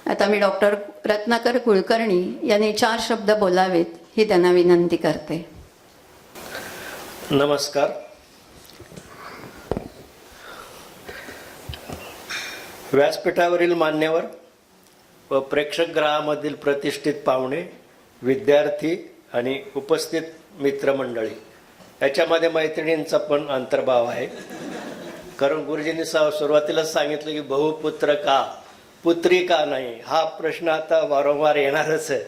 आता मी डॉक्टर रत्नाकर कुलकर्णी यांनी 4 शब्द बोलावेत ही त्यांना विनंती करते. नमस्कार. व्यासपीठावरील मान्यवर व प्रेक्षकगृहामधील प्रतिष्ठित पाहुणे, विद्यार्थी आणि उपस्थित मित्रमंडळी, याच्यामध्ये मैत्रिणींचा पण अंतर्भाव आहे. कारण गुरुजींनी सुरुवातीलाच सांगितलं की बहुपुत्र का, पुत्री का नाही, हा प्रश्न आता वारंवार येणारच आहे.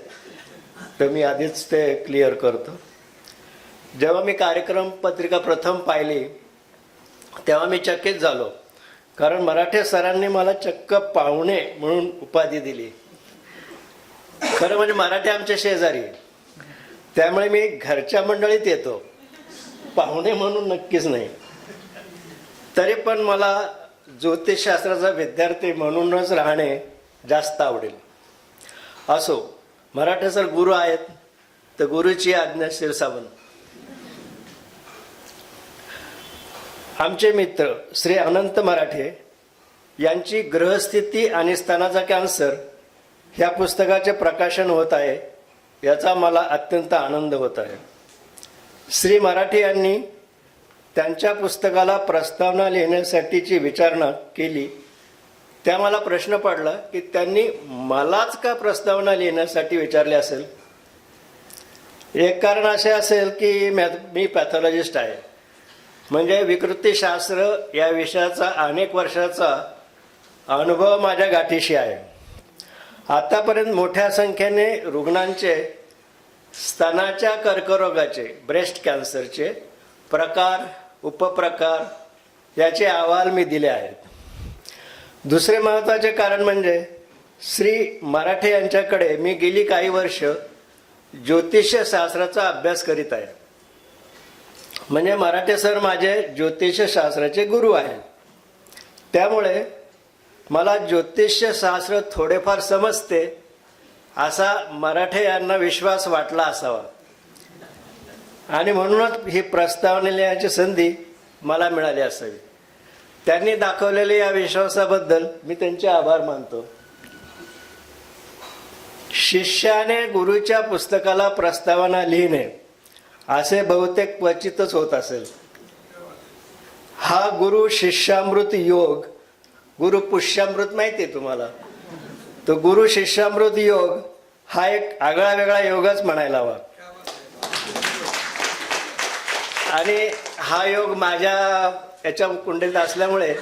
तर मी आधीच ते क्लिअर करतो. जेव्हा मी कार्यक्रम पत्रिका प्रथम पाहिली तेव्हा मी चकित झालो. कारण मराठे सरांनी मला चक्क पाहुणे म्हणून उपाधी दिली. खरं म्हणजे मराठे आमचे शेजारी, त्यामुळे मी घरच्या मंडळीत येतो, पाहुणे म्हणून नक्कीच नाही. तरी पण मला ज्योतिषशास्त्राचा विद्यार्थी म्हणूनच राहणे जास्त आवडेल. असो, मराठे सर गुरु आहेत तर गुरुची आज्ञा शिरसावन. आमचे मित्र श्री अनंत मराठे यांची ग्रहस्थिती आणि स्तनाचा कॅन्सर ह्या पुस्तकाचे प्रकाशन होत आहे, याचा मला अत्यंत आनंद होत आहे. श्री मराठे यांनी त्यांच्या पुस्तकाला प्रस्तावना लिहिण्यासाठीची विचारणा केली. त्या मला प्रश्न पडला की त्यांनी मलाच का प्रस्तावना लिहिण्यासाठी विचारले असेल. एक कारण असे असेल की मी पॅथॉलॉजिस्ट आहे, म्हणजे विकृतीशास्त्र या विषयाचा अनेक वर्षाचा अनुभव माझ्या गाठीशी आहे. आतापर्यंत मोठ्या संख्येने रुग्णांचे स्तनाच्या कर्करोगाचे, ब्रेस्ट कॅन्सरचे प्रकार, उपप्रकार याचे अहवाल मी दिले आहेत. दुसरे महत्त्वाचे कारण म्हणजे श्री मराठे यांच्याकडे मी गेली काही वर्ष ज्योतिषशास्त्राचा अभ्यास करीत आहे. म्हणजे मराठे सर माझे ज्योतिषशास्त्राचे गुरु आहेत. त्यामुळे मला ज्योतिषशास्त्र थोडेफार समजते असा मराठे यांना विश्वास वाटला असावा, आणि म्हणूनच ही प्रस्तावना लिहायची संधी मला मिळाली असावी. त्यांनी दाखवलेल्या या विश्वासाबद्दल मी त्यांचे आभार मानतो. शिष्याने गुरुच्या पुस्तकाला प्रस्तावना लिहिणे असे बहुतेक क्वचितच होत असेल. हा गुरु शिष्यामृत योग, गुरु पुष्यामृत माहिती आहे तुम्हाला, तो गुरु शिष्यामृत योग हा एक आगळा वेगळा योगच म्हणायला हवा. आणि हा योग माझ्या याच्या कुंडलीत असल्यामुळे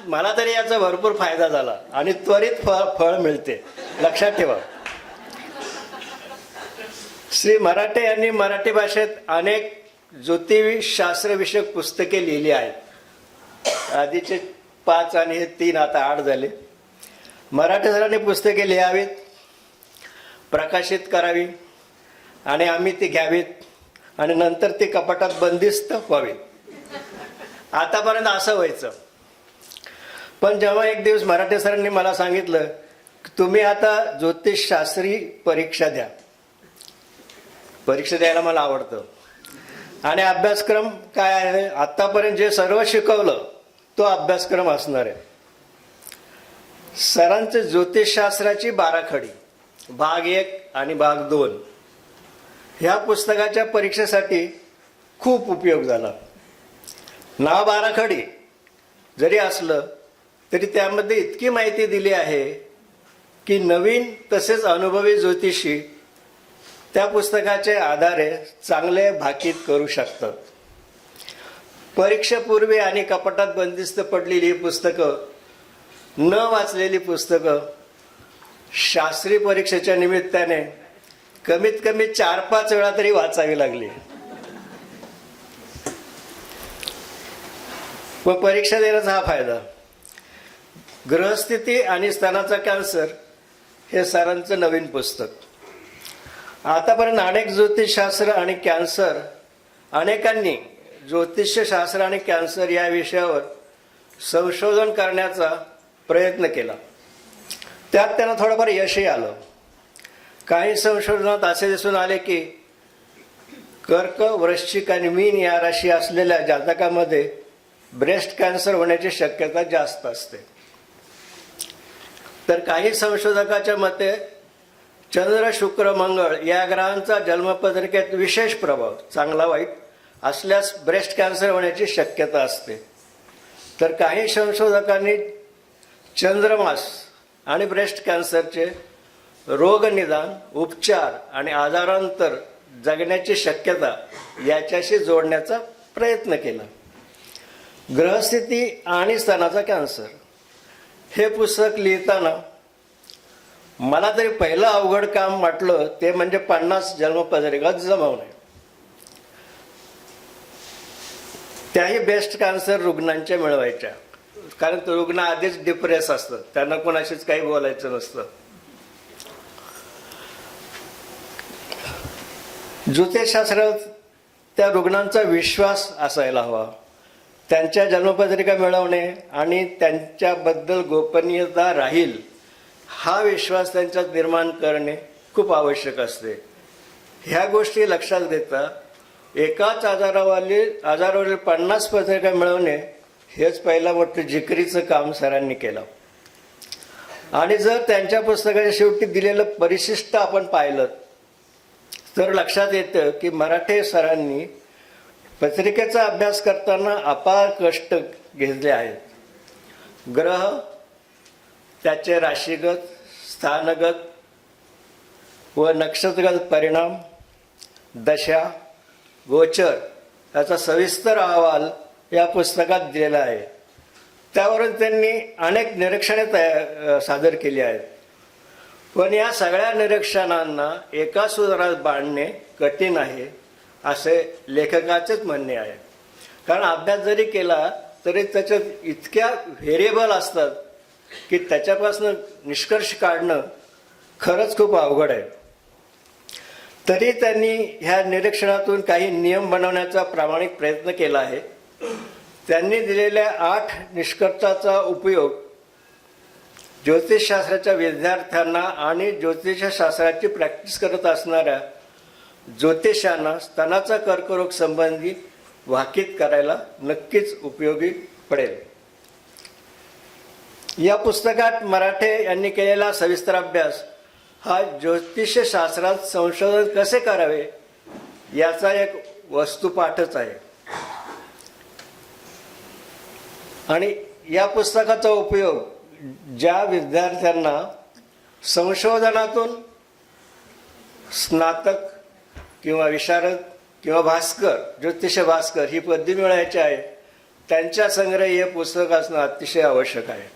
मला तरी याचा भरपूर फायदा झाला आणि त्वरित फळ मिळते, लक्षात ठेवा. श्री मराठे यांनी मराठी भाषेत अनेक ज्योतिषशास्त्रविषयक पुस्तके लिहिली आहेत. आधीचे 5 आणि हे 3, आता 8 झाले. मराठे सरांनी पुस्तके लिहावीत, प्रकाशित करावी आणि आम्ही ती घ्यावीत आणि नंतर ती कपाटात बंदिस्त व्हावी. आतापर्यंत असं व्हायचं. पण जेव्हा एक दिवस मराठे सरांनी मला सांगितलं तुम्ही आता ज्योतिषशास्त्री परीक्षा द्या. परीक्षा द्यायला मला आवडतं. आणि अभ्यासक्रम काय आहे, आतापर्यंत जे सर्व शिकवलं तो अभ्यासक्रम असणार आहे. सरांचे ज्योतिषशास्त्राची 12 खडी भाग 1 आणि भाग 2 ह्या पुस्तकाच्या परीक्षेसाठी खूप उपयोग झाला. नाव 12 खडी जरी असलं तरी त्यामध्ये इतकी माहिती दिली आहे की नवीन तसेच अनुभवी ज्योतिषी त्या पुस्तकाचे आधारे चांगले भाकीत करू शकतात. परीक्षेपूर्वी आणि कपाटात बंदिस्त पडलेली पुस्तकं, न वाचलेली पुस्तकं शास्त्री परीक्षेच्या निमित्ताने कमीत कमी 4-5 वेळा तरी वाचावी लागली. व परीक्षा देण्याचा हा फायदा. ग्रहस्थिती आणि स्तनाचा कॅन्सर हे सरांचं नवीन पुस्तक. आतापर्यंत अनेक ज्योतिषशास्त्र आणि कॅन्सर, अनेकांनी ज्योतिषशास्त्र आणि कॅन्सर या विषयावर संशोधन करण्याचा प्रयत्न केला. त्यात त्यांना थोडंफार यशही आलं. काही संशोधनात असे दिसून आले की कर्क, वृश्चिक आणि मीन या राशी असलेल्या जातकामध्ये ब्रेस्ट कॅन्सर होण्याची शक्यता जास्त असते. तर काही संशोधकाच्या मते चंद्र, शुक्र, मंगळ या ग्रहांचा जन्मपत्रिकेत विशेष प्रभाव, चांगला वाईट असल्यास ब्रेस्ट कॅन्सर होण्याची शक्यता असते. तर काही संशोधकांनी चंद्रमास आणि ब्रेस्ट कॅन्सरचे रोगनिदान, उपचार आणि आजारानंतर जगण्याची शक्यता याच्याशी जोडण्याचा प्रयत्न केला. ग्रहस्थिती आणि स्तनाचा कॅन्सर हे पुस्तक लिहिताना मला तरी पहिलं अवघड काम वाटलं ते म्हणजे 50 जन्मपत्रिका जमवणे. त्याही ब्रेस्ट कॅन्सर रुग्णांच्या मिळवायच्या, कारण तो रुग्ण आधीच डिप्रेस असतात, त्यांना कोणाशीच काही बोलायचं नसतं. ज्योतिषशास्त्रात त्या रुग्णांचा विश्वास असायला हवा. त्यांच्या जन्मपत्रिका मिळवणे आणि त्यांच्याबद्दल गोपनीयता राहील हा विश्वास त्यांच्यात निर्माण करणे खूप आवश्यक असते. ह्या गोष्टी लक्षात घेता एकाच आजारावरील 50 पत्रिका मिळवणे हेच पहिलं मोठं जिकरीचं काम सरांनी केलं. आणि जर त्यांच्या पुस्तकाच्या शेवटी दिलेलं परिशिष्ट आपण पाहिलं तर लक्षात येतं की मराठे सरांनी पत्रिकेचा अभ्यास करताना अपार कष्ट घेतले आहेत. ग्रह, त्याचे राशीगत, स्थानगत व नक्षत्रगत परिणाम, दशा, गोचर याचा सविस्तर अहवाल या पुस्तकात दिलेला आहे. त्यावरून त्यांनी अनेक निरीक्षणे सादर केली आहेत. पण या सगळ्या निरीक्षणांना एका सूत्रात बांधणे कठीण आहे असे लेखकाचेच म्हणणे आहे. कारण अभ्यास जरी केला तरी त्याच्यात इतक्या व्हेरिएबल असतात की त्याच्यापासून निष्कर्ष काढणं खरंच खूप अवघड आहे. तरी त्यांनी ह्या निरीक्षणातून काही नियम बनवण्याचा प्रामाणिक प्रयत्न केला आहे. त्यांनी दिलेल्या 8 निष्कर्षाचा उपयोग ज्योतिषशास्त्राच्या विद्यार्थ्यांना आणि ज्योतिषशास्त्राची प्रॅक्टिस करत असणाऱ्या ज्योतिषांना स्तनाचा कर्करोग संबंधी वाकीत करायला नक्कीच उपयोगी पडेल. या पुस्तकात मराठे यांनी केलेला सविस्तर अभ्यास हा ज्योतिषशास्त्रात संशोधन कसे करावे याचा एक वस्तुपाठच आहे. आणि या पुस्तकाचा उपयोग ज्या विद्यार्थ्यांना संशोधनातून स्नातक किंवा विशारद किंवा भास्कर, ज्योतिष भास्कर ही पदवी मिळवायची आहे त्यांच्या संग्रही हे पुस्तक असणं अतिशय आवश्यक आहे.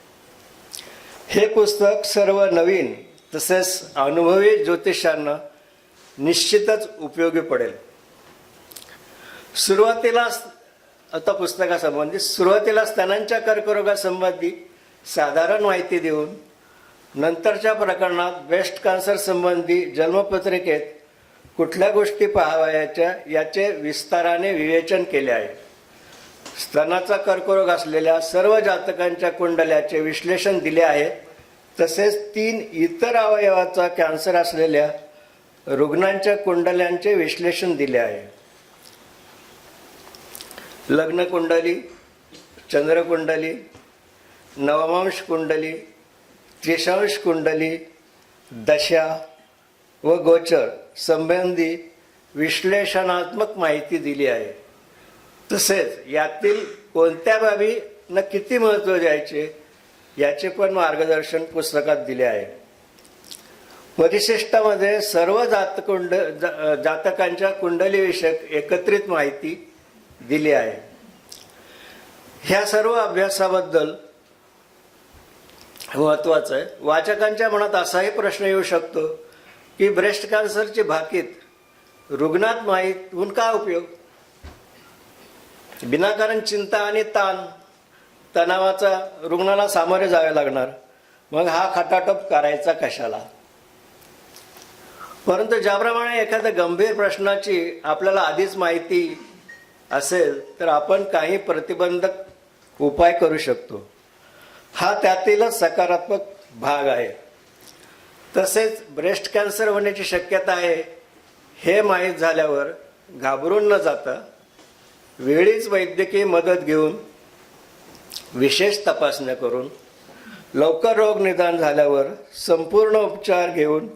हे पुस्तक सर्व नवीन तसेच अनुभवी ज्योतिषांना निश्चितच उपयोगी पडेल. सुरुवातीला स्तनांच्या कर्करोगासंबंधी साधारण माहिती देऊन नंतरच्या प्रकरणात ब्रेस्ट कॅन्सर संबंधी जन्मपत्रिकेत कुठल्या गोष्टी पाहावयाच्या याचे विस्ताराने विवेचन केले आहे. स्तनाचा कर्करोग असलेल्या सर्व जातकांच्या कुंडल्याचे विश्लेषण दिले आहे. तसेच 3 इतर अवयवाचा कॅन्सर असलेल्या रुग्णांच्या कुंडल्यांचे विश्लेषण दिले आहे. लग्न कुंडली, चंद्रकुंडली, नवमांश कुंडली, त्रिशांश कुंडली, दशा व गोचर संबंधी विश्लेषणात्मक माहिती दिली आहे. तसेच यातील कोणत्या बाबींना किती महत्त्व द्यायचे याचे पण मार्गदर्शन पुस्तकात दिले आहे. परिशिष्टामध्ये सर्व जातकांच्या कुंडलीविषयक एकत्रित माहिती दिली आहे. ह्या सर्व अभ्यासाबद्दल महत्त्वाचं आहे. वाचकांच्या मनात असाही प्रश्न येऊ शकतो की ब्रेस्ट कॅन्सरची भाकीत रुग्णात माहीत होऊन काय उपयोग? विनाकारण चिंता आणि तणावाचा रुग्णाला सामोरे जावे लागणार, मग हा खटाटोप करायचा कशाला? परंतु ज्याप्रमाणे एखाद्या गंभीर प्रश्नाची आपल्याला आधीच माहिती असेल तर आपण काही प्रतिबंधक उपाय करू शकतो. हा त्यातीलच सकारात्मक भाग आहे. तसेच ब्रेस्ट कॅन्सर होण्याची शक्यता आहे हे माहीत झाल्यावर घाबरून न जाता वेळीच वैद्यकीय मदत घेऊन विशेष तपासण्या करून लवकर रोग निदान झाल्यावर संपूर्ण उपचार घेऊन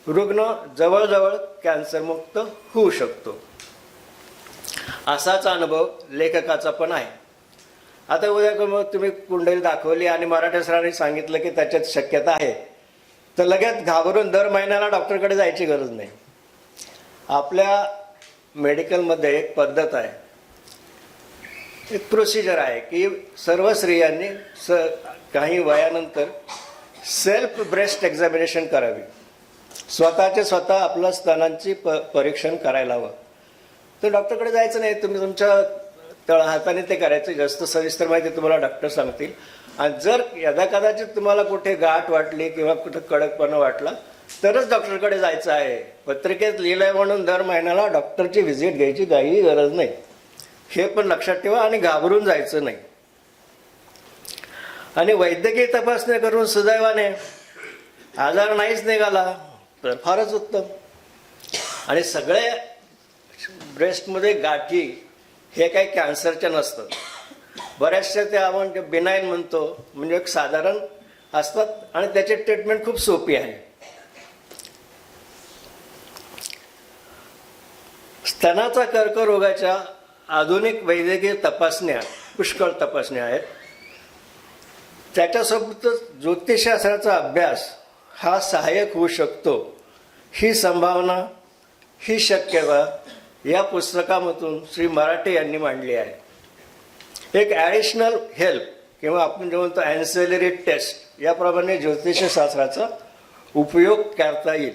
रुग्ण जवळजवळ कॅन्सरमुक्त होऊ शकतो. असाच अनुभव लेखकाचा पण आहे. आता उद्या मग तुम्ही कुंडली दाखवली आणि मराठे सरांनी सांगितलं की त्याच्यात शक्यता आहे, तर लगेच घाबरून दर महिन्याला डॉक्टरकडे जायची गरज नाही. आपल्या मेडिकलमध्ये एक पद्धत आहे, एक प्रोसिजर आहे की सर्व स्त्रियांनी काही वयानंतर सेल्फ ब्रेस्ट एक्झामिनेशन करावी. स्वतःचे स्वतः आपल्या स्तनांची परीक्षण करायला हवं. तर डॉक्टरकडे जायचं नाही, तुम्ही तुमच्या तळहाताने ते करायचं. जास्त सविस्तर माहिती तुम्हाला डॉक्टर सांगतील. आणि जर यदा कदाचित तुम्हाला कुठे गाठ वाटली किंवा कुठे कडकपणा वाटला तरच डॉक्टरकडे जायचं आहे. पत्रिकेत लिहिलंय म्हणून दर महिन्याला डॉक्टरची व्हिजिट घ्यायची काही गरज नाही, हे पण लक्षात ठेवा. आणि घाबरून जायचं नाही. आणि वैद्यकीय तपासणी करून सुदैवाने आजार नाहीच निघाला तर फारच उत्तम. आणि सगळे ब्रेस्टमध्ये गाठी हे काही कॅन्सरच्या नसतात. बऱ्याचशा त्या आपण बिनाईन म्हणतो, म्हणजे एक साधारण असतात आणि त्याची ट्रीटमेंट खूप सोपी आहे. स्तनाचा कर्करोगाच्या आधुनिक वैद्यकीय तपासण्या पुष्कळ तपासण्या आहेत. त्याच्यासोबतच ज्योतिषशास्त्राचा अभ्यास हा सहाय्यक होऊ शकतो. ही संभावना, ही शक्यता या पुस्तकामधून श्री मराठे यांनी मांडली आहे. एक ॲडिशनल हेल्प किंवा आपण जे म्हणतो ॲन्सेलरी टेस्ट याप्रमाणे ज्योतिषशास्त्राचा उपयोग करता येईल.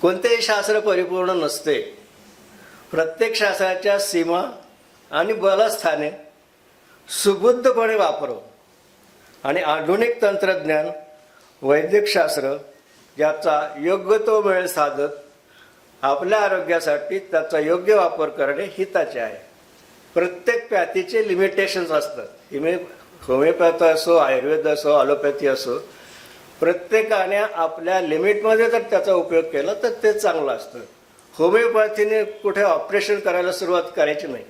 कोणतेही शास्त्र परिपूर्ण नसते. प्रत्येक शास्त्राच्या सीमा आणि बलस्थाने सुबुद्धपणे वापरो आणि आधुनिक तंत्रज्ञान वैद्यकशास्त्र याचा योग्य तो मेळ साधत आपल्या आरोग्यासाठी त्याचा योग्य वापर करणे हिताचे आहे. प्रत्येक पॅथीचे लिमिटेशन्स असतात. होमिओपॅथी असो, आयुर्वेद असो, ॲलोपॅथी असो, प्रत्येकाने आपल्या लिमिटमध्ये जर त्याचा उपयोग केला तर ते चांगलं असतं. होमिओपॅथीने कुठे ऑपरेशन करायला सुरुवात करायची नाही.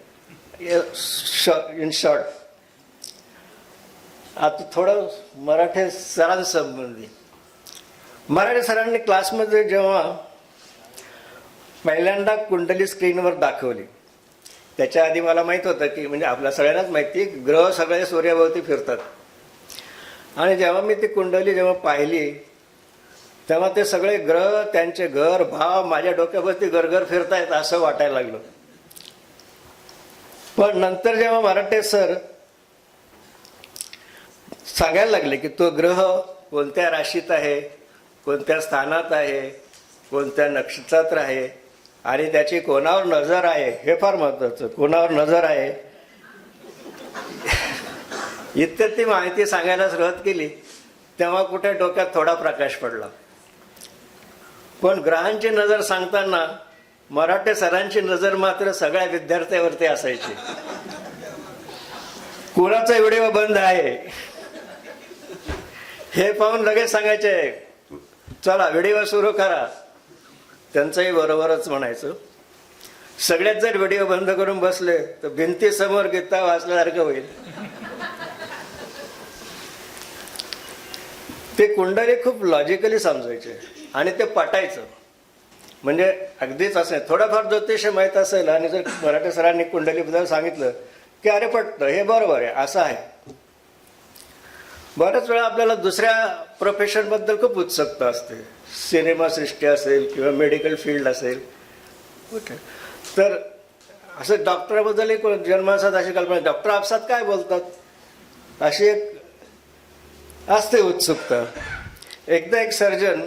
इन शॉर्ट, आता थोडं मराठे सरांसंबंधी. मराठे सरांनी क्लासमध्ये जेव्हा पहिल्यांदा कुंडली स्क्रीनवर दाखवली, त्याच्या आधी मला माहीत होतं की म्हणजे आपल्या सगळ्यांनाच माहिती ग्रह सगळे सूर्याभोवती फिरतात. आणि जेव्हा मी ती कुंडली जेव्हा पाहिली तेव्हा ते सगळे ग्रह त्यांचे घर भाव माझ्या डोक्याभोवती गरगर फिरतायत असं वाटायला लागलं. पण नंतर जेव्हा मराठे सर सांगायला लागले की तो ग्रह कोणत्या राशीत आहे, कोणत्या स्थानात आहे, कोणत्या नक्षत्रात आहे आणि त्याची कोणावर नजर आहे, हे फार महत्वाचं, कोणावर नजर आहे इत्यादी माहिती सांगायला सुरुवात केली तेव्हा कुठे डोक्यात थोडा प्रकाश पडला. पण ग्रहांची नजर सांगताना मराठे सरांची नजर मात्र सगळ्या विद्यार्थ्यावरती असायची. कुणाचा व्हिडिओ बंद आहे हे पाहून लगेच सांगायचे चला व्हिडिओ सुरू करा. त्यांचंही बरोबरच म्हणायचं. सगळ्यात जर व्हिडिओ बंद करून बसले तर भिंतीसमोर गीता वाचल्यासारखं होईल. ते कुंडली खूप लॉजिकली समजायचे आणि ते पटायचं. म्हणजे अगदीच असं थोडंफार ज्योतिष माहीत असेल आणि जर मराठे सरांनी कुंडलीबद्दल सांगितलं की अरे पटतं, हे बरोबर आहे, असं आहे. बऱ्याच वेळा आपल्याला दुसऱ्या प्रोफेशनबद्दल खूप उत्सुकता असते. सिनेमा सृष्टी असेल किंवा मेडिकल फील्ड असेल, तर असं डॉक्टरबद्दल एक जन्मासात अशी कल्पना, डॉक्टर आपसात काय बोलतात अशी एक असते उत्सुकता. एकदा एक सर्जन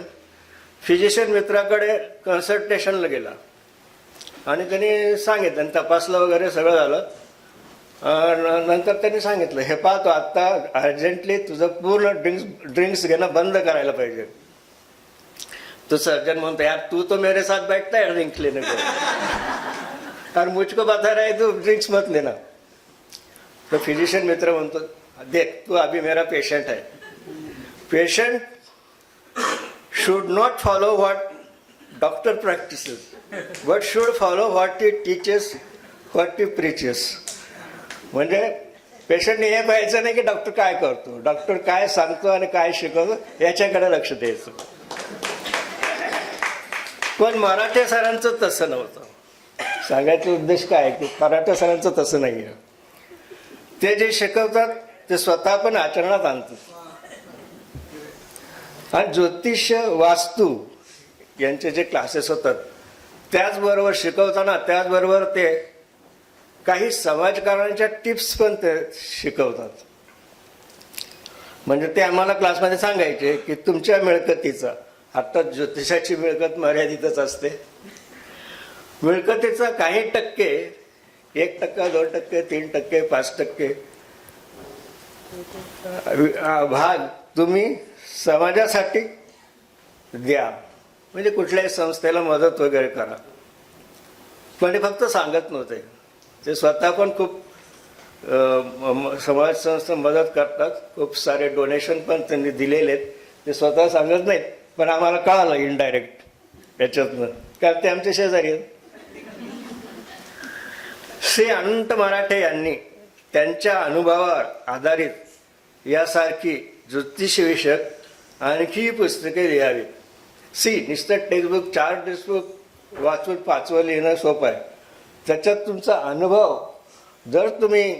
फिजिशियन मित्राकडे कन्सल्टेशनला गेला आणि त्यांनी सांगितलं आणि तपासलं वगैरे सगळं झालं. नंतर त्यांनी सांगितलं हे पाहतो आत्ता अर्जंटली तुझं पूर्ण ड्रिंक्स घेणं बंद करायला पाहिजे. तो सर्जन म्हणतो यार तू तो मेरे साथ बैठता है ड्रिंक्स लेने को और मुझको बता रहा है तू ड्रिंक्स मत लेना. तो फिजिशियन मित्र म्हणतो देख तू अभी मेरा पेशेंट है. Patient should not follow what doctor practices but should follow what he teaches, what he preaches. म्हणजे पेशंटने हे पाहायचं नाही की डॉक्टर काय करतो, डॉक्टर काय सांगतो आणि काय शिकवतो याच्याकडे लक्ष द्यायचं. पण मराठे सरांचं तसं नव्हतं. सांगायचा उद्देश काय की मराठे सरांचं तसं नाही आहे. ते जे शिकवतात ते स्वतः पण आचरणात आणतात. आणि ज्योतिष वास्तू यांचे जे क्लासेस होतात त्याचबरोबर शिकवताना त्याचबरोबर ते काही समाजकारणाच्या टिप्स पण ते शिकवतात. म्हणजे ते आम्हाला क्लासमध्ये सांगायचे की तुमच्या मिळकतीचा, आता ज्योतिषाची मिळकत मर्यादितच असते, मिळकतीचा काही टक्के, 1%, 2%, 3%, 5% भाग तुम्ही समाजासाठी द्या. म्हणजे कुठल्याही संस्थेला मदत वगैरे करा. पण ते फक्त सांगत नव्हते, ते स्वतः पण खूप समाज संस्था मदत करतात. खूप सारे डोनेशन पण त्यांनी दिलेले आहेत. ते स्वतः सांगत नाहीत पण आम्हाला कळालं इनडायरेक्ट याच्यातनं, कारण ते आमचे शेजारी आहेत. श्री अनंत मराठे यांनी त्यांच्या अनुभवावर आधारित यासारखी ज्योतिषविषयक आणखी पुस्तके लिहावीत. नुसतं टेक्स्टबुक, 4 टेक्स्टबुक वाचून 5वं लिहिणं सोपं आहे. त्याच्यात तुमचा अनुभव जर तुम्ही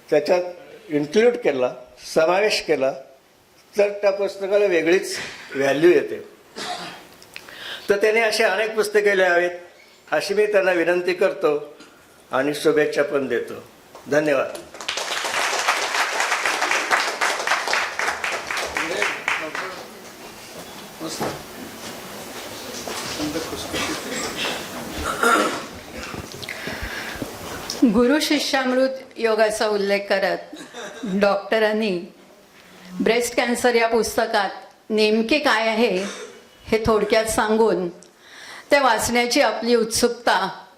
त्याच्यात इन्क्लूड केला, समावेश केला, तर त्या पुस्तकाला वेगळीच व्हॅल्यू येते. तर त्याने अशी अनेक पुस्तके लिहावीत अशी मी त्यांना विनंती करतो आणि शुभेच्छा पण देतो. धन्यवाद. गुरु शिष्यामृत योगाचा उल्लेख करत डॉक्टरांनी ब्रेस्ट कॅन्सर या पुस्तकात नेमके काय आहे हे थोडक्यात सांगून ते वाचण्याची आपली उत्सुकता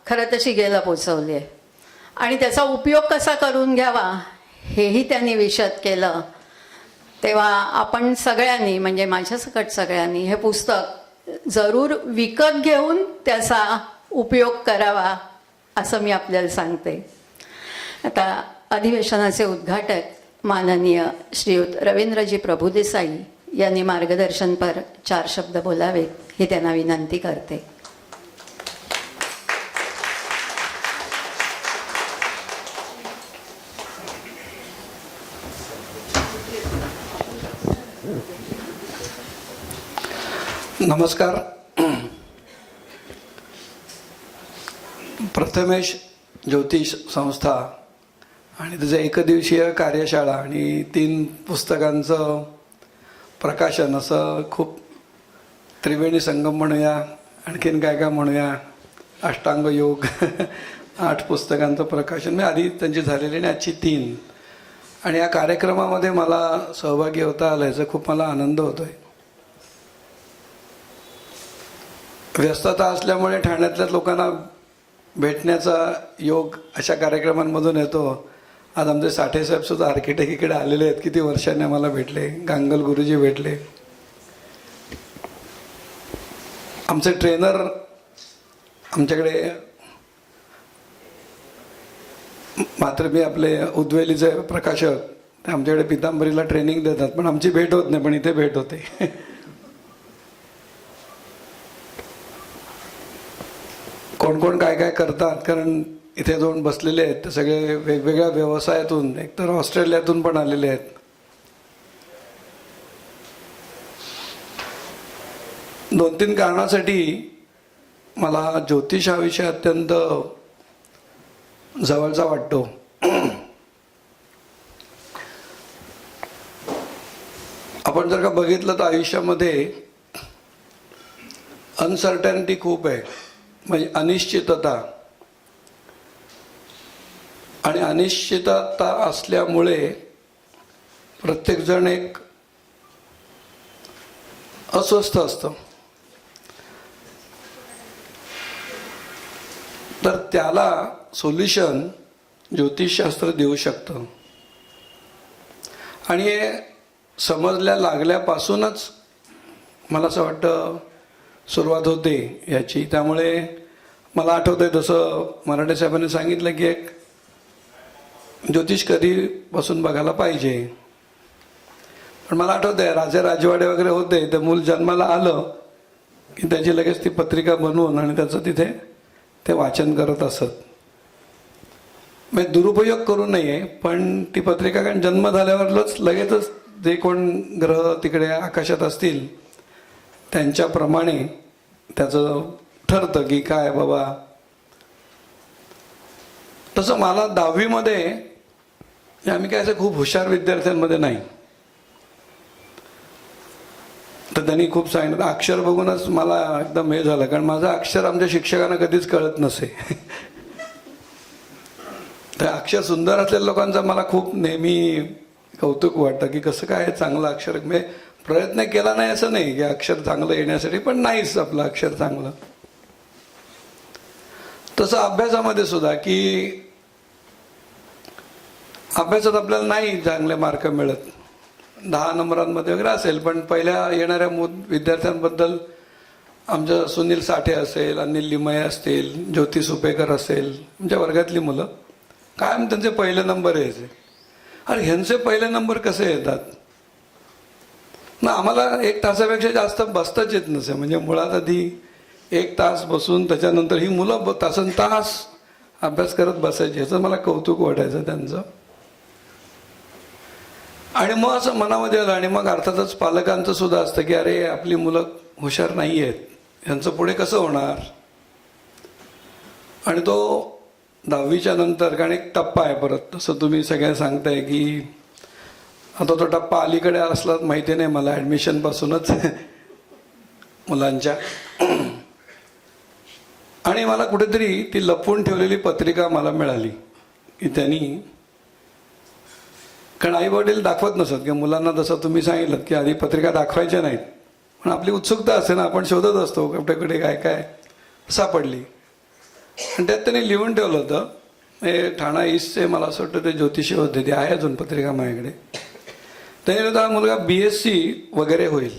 खरं तर शिगेला पोचवली आहे. आणि त्याचा उपयोग कसा करून घ्यावा हेही त्यांनी विशद केलं. तेव्हा आपण सगळ्यांनी, म्हणजे माझ्यासकट सगळ्यांनी, हे पुस्तक जरूर विकत घेऊन त्याचा उपयोग करावा असं मी आपल्याला सांगते. आता अधिवेशनाचे उद्घाटक माननीय श्रीयुत रवींद्रजी प्रभुदेसाई यांनी मार्गदर्शनपर 4 शब्द बोलावेत ही त्यांना विनंती करते. नमस्कार. प्रथमेश ज्योतिष संस्था आणि त्याचं एकदिवसीय कार्यशाळा आणि 3 पुस्तकांचं प्रकाशन, असं खूप त्रिवेणी संगम म्हणूया, आणखीन काय काय म्हणूया, अष्टांग योग 8 पुस्तकांचं प्रकाशन मी आधी त्यांची झालेली आणि आजची 3. आणि या कार्यक्रमामध्ये मला सहभागी होता आलं याचा खूप मला आनंद होतो आहे. व्यस्तता असल्यामुळे ठाण्यातल्या लोकांना भेटण्याचा योग अशा कार्यक्रमांमधून येतो. आज आमचे साठे साहेब सुद्धा आर्किटेक्ट इकडे आलेले आहेत, किती वर्षांनी आम्हाला भेटले. गांगल गुरुजी भेटले. आमचे ट्रेनर आमच्याकडे, मात्र मी आपले उद्वेलीचे प्रकाशक, ते आमच्याकडे पितांबरीला ट्रेनिंग देतात, पण आमची भेट होत नाही, पण इथे भेट होते. कोण कोण काय काय करतात, कारण इथे जाऊन बसलेले आहेत ते सगळे वेगवेगळ्या व्यवसायातून, एकतर ऑस्ट्रेलियातून पण आलेले आहेत. दोन तीन कारणासाठी मला ज्योतिष हा विषय अत्यंत जवळचा वाटतो. आपण जर का बघितलं तर आयुष्यामध्ये अनसर्टॅनिटी खूप आहे, म्हणजे अनिश्चितता. आणि अनिश्चितता असल्यामुळे प्रत्येकजण एक अस्वस्थ असतं. तर त्याला सोल्युशन ज्योतिषशास्त्र देऊ शकतं. आणि हे समजल्या लागल्यापासूनच मला असं वाटतं सुरुवात होते याची. त्यामुळे मला आठवतंय, जसं मराठे साहेबांनी सांगितलं की एक ज्योतिष कधीपासून बघायला पाहिजे. पण मला आठवत आहे राजे राजवाडे वगैरे होते, तर मूल जन्माला आलं की त्याची लगेच ती पत्रिका बनवून आणि त्याचं तिथे ते वाचन करत असत. म्हणजे दुरुपयोग करू नये, पण ती पत्रिका कारण जन्म झाल्यावरच लगेचच जे कोण ग्रह तिकडे आकाशात असतील त्यांच्याप्रमाणे त्याचं ठरतं की काय बाबा. तसं मला 10वीमध्ये आम्ही काय असं खूप हुशार विद्यार्थ्यांमध्ये नाही, तर त्यांनी खूप सांगितलं. अक्षर बघूनच मला एकदम हे झालं, कारण माझं अक्षर आमच्या शिक्षकांना कधीच कळत नसे. तर अक्षर सुंदर असलेल्या लोकांचं मला खूप नेहमी कौतुक वाटतं की कसं काय चांगलं अक्षर. म्हणजे प्रयत्न केला नाही असं नाही की अक्षर चांगलं येण्यासाठी, पण नाहीच आपलं अक्षर चांगलं. तसं अभ्यासामध्ये सुद्धा की अभ्यासात आपल्याला नाही चांगले मार्क मिळत, 10 नंबरांमध्ये वगैरे असेल, पण पहिल्या येणाऱ्या विद्यार्थ्यांबद्दल आमचं सुनील साठे असेल, अनिल लिमये असतील, ज्योती सुपेकर असेल, आमच्या वर्गातली मुलं कायम त्यांचे पहिले नंबर यायचे. अरे ह्यांचे पहिले नंबर कसे येतात ना. आम्हाला 1 तासापेक्षा जास्त बसताच येत नसे. म्हणजे मुळात आधी 1 तास बसून त्याच्यानंतर ही मुलं तासन तास अभ्यास करत बसायची. ह्याचं मला कौतुक वाटायचं त्यांचं. आणि मग असं मनामध्ये आलं. आणि मग अर्थातच पालकांचं सुद्धा असतं की अरे आपली मुलं हुशार नाही आहेत, ह्यांचं पुढे कसं होणार. आणि तो 10वीच्या नंतर, कारण एक टप्पा आहे परत, तसं तुम्ही सगळे सांगताय की आता तो टप्पा अलीकडे असला माहिती नाही मला, ॲडमिशनपासूनच मुलांच्या. आणि मला कुठेतरी ती लपवून ठेवलेली पत्रिका मला मिळाली की त्यांनी, कारण आई वडील दाखवत नसत की मुलांना, जसं तुम्ही सांगितलं की आधी पत्रिका दाखवायच्या नाहीत, पण आपली उत्सुकता असते ना, आपण शोधत असतो आपल्याकडे काय काय सापडली. आणि त्यात त्यांनी लिहून ठेवलं होतं. हे ठाणा ईस्टचे मला असं वाटतं ते ज्योतिषी होते, ते आहे अजून पत्रिका माझ्याकडे. त्यांनी हा मुलगा BSc वगैरे होईल.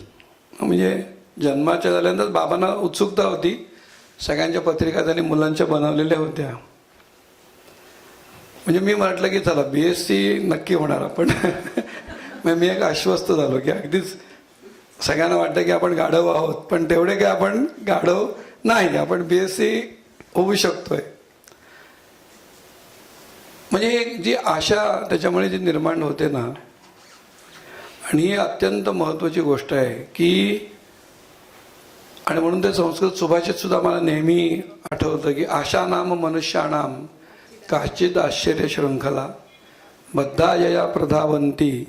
म्हणजे जन्माच्या झाल्यानंतर बाबांना उत्सुकता होती, सगळ्यांच्या पत्रिका त्यांनी मुलांच्या बनवलेल्या होत्या. म्हणजे मी म्हटलं की चला BSc नक्की होणार आपण. मग मी एक आश्वस्त झालो की अगदीच सगळ्यांना वाटतं की आपण गाढव आहोत, पण तेवढे काय आपण गाढव नाही, आपण BSc होऊ शकतोय. म्हणजे एक जी आशा त्याच्यामुळे जी निर्माण होते ना, आणि ही अत्यंत महत्त्वाची गोष्ट आहे की, आणि म्हणून ते संस्कृत सुभाषित सुद्धा मला नेहमी आठवतं की आशा नाम मनुष्याणाम काश्चित आश्चर्य शृंखला बद्धा यया प्रधावंती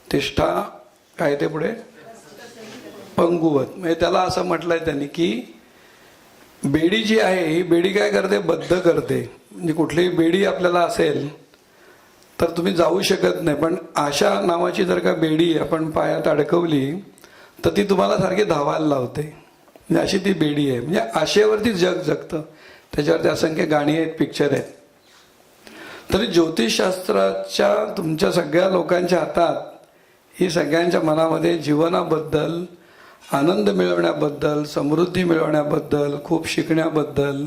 तिष्ठा, काय ते पुढे पंगुवत. म्हणजे त्याला असं म्हटलंय त्यांनी की बेडी जी आहे ही बेडी काय करते, बद्ध करते. म्हणजे कुठलीही बेडी आपल्याला असेल तर तुम्ही जाऊ शकत नाही, पण आशा नावाची जर का बेडी आपण पायात अडकवली तर ती तुम्हाला सारखी धावायला लावते. म्हणजे अशी ती बेडी आहे. म्हणजे आशेवरती जग जगतं. त्याच्यावरती असंख्य गाणी आहेत, पिक्चर आहेत. तरी ज्योतिषशास्त्राच्या तुमच्या सगळ्या लोकांच्या हातात ही सगळ्यांच्या मनामध्ये जीवनाबद्दल, आनंद मिळवण्याबद्दल, समृद्धी मिळवण्याबद्दल, खूप शिकण्याबद्दल,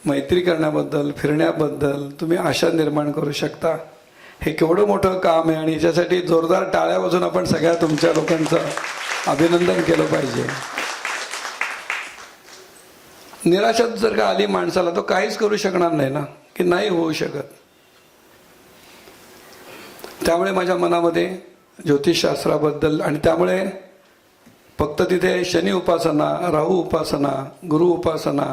मैत्री करण्याबद्दल, फिरण्याबद्दल तुम्ही आशा निर्माण करू शकता. हे केवढं मोठं काम आहे. आणि याच्यासाठी जोरदार टाळ्या वाजून आपण सगळ्या तुमच्या लोकांचं अभिनंदन केलं पाहिजे. निराशात जर का आली माणसाला, तो काहीच करू शकणार नाही ना, की नाही होऊ शकत. त्यामुळे माझ्या मनामध्ये ज्योतिषशास्त्राबद्दल, आणि त्यामुळे फक्त तिथे शनी उपासना, राहू उपासना, गुरु उपासना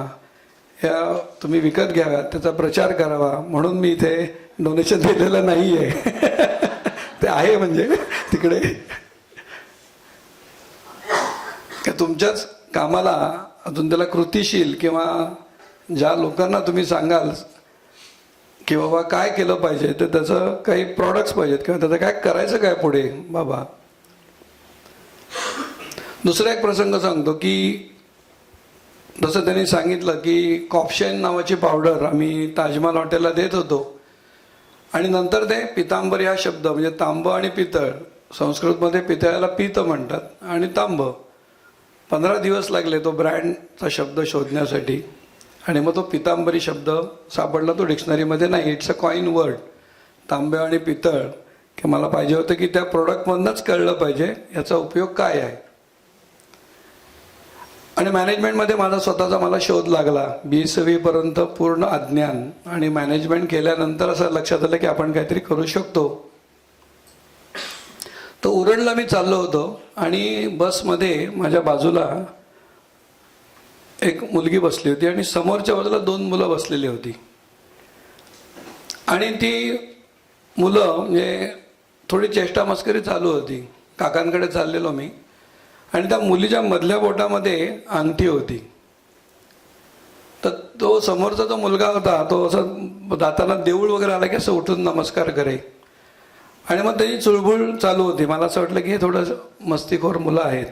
या तुम्ही विकत घ्याव्यात, त्याचा प्रचार करावा म्हणून मी इथे डोनेशन दिलेलं नाही आहे. ते आहे म्हणजे तिकडे तुमच्याच कामाला अजून त्याला कृतिशील, किंवा ज्या लोकांना तुम्ही सांगाल की बाबा काय केलं पाहिजे, तर त्याचं काही प्रॉडक्ट्स पाहिजेत, किंवा त्याचं काय करायचं काय पुढे बाबा. दुसरा एक प्रसंग सांगतो की जसं त्यांनी सांगितलं की कॉप्शन नावाची पावडर आम्ही ताजमहाल हॉटेलला देत होतो, आणि नंतर ते पितांबर हा शब्द, म्हणजे तांब आणि पितळ, संस्कृतमध्ये पितळाला पित म्हणतात आणि तांब, 15 दिवस लागले तो ब्रँडचा शब्द शोधण्यासाठी. आणि मग तो पितांबरी शब्द सापडला, तो डिक्शनरीमध्ये नाही, इट्स अ कॉइन वर्ड. तांबे आणि पितळ की मला पाहिजे होतं की त्या प्रोडक्टमधनंच कळलं पाहिजे याचा उपयोग काय आहे. आणि मॅनेजमेंटमध्ये माझा स्वतःचा मला शोध लागला. BSc पर्यंत पूर्ण अज्ञान आणि मॅनेजमेंट केल्यानंतर असं लक्षात आलं की आपण काहीतरी करू शकतो. तर उरणला मी चाललो होतो आणि बसमध्ये माझ्या बाजूला एक मुलगी बसली होती आणि समोरच्या बाजूला 2 मुलं बसलेली होती. आणि ती मुलं म्हणजे थोडी चेष्टा मस्करी चालू होती. काकांकडे चाललेलो मी आणि त्या मुलीच्या मधल्या बोटामध्ये अंगठी होती. तर तो समोरचा जो मुलगा होता तो असं दाताला देऊळ वगैरे आला की असं उठून नमस्कार करे. आणि मग त्याची चुळबुळ चालू होती. मला असं वाटलं की हे थोडं मस्तीखोर मुलं आहेत.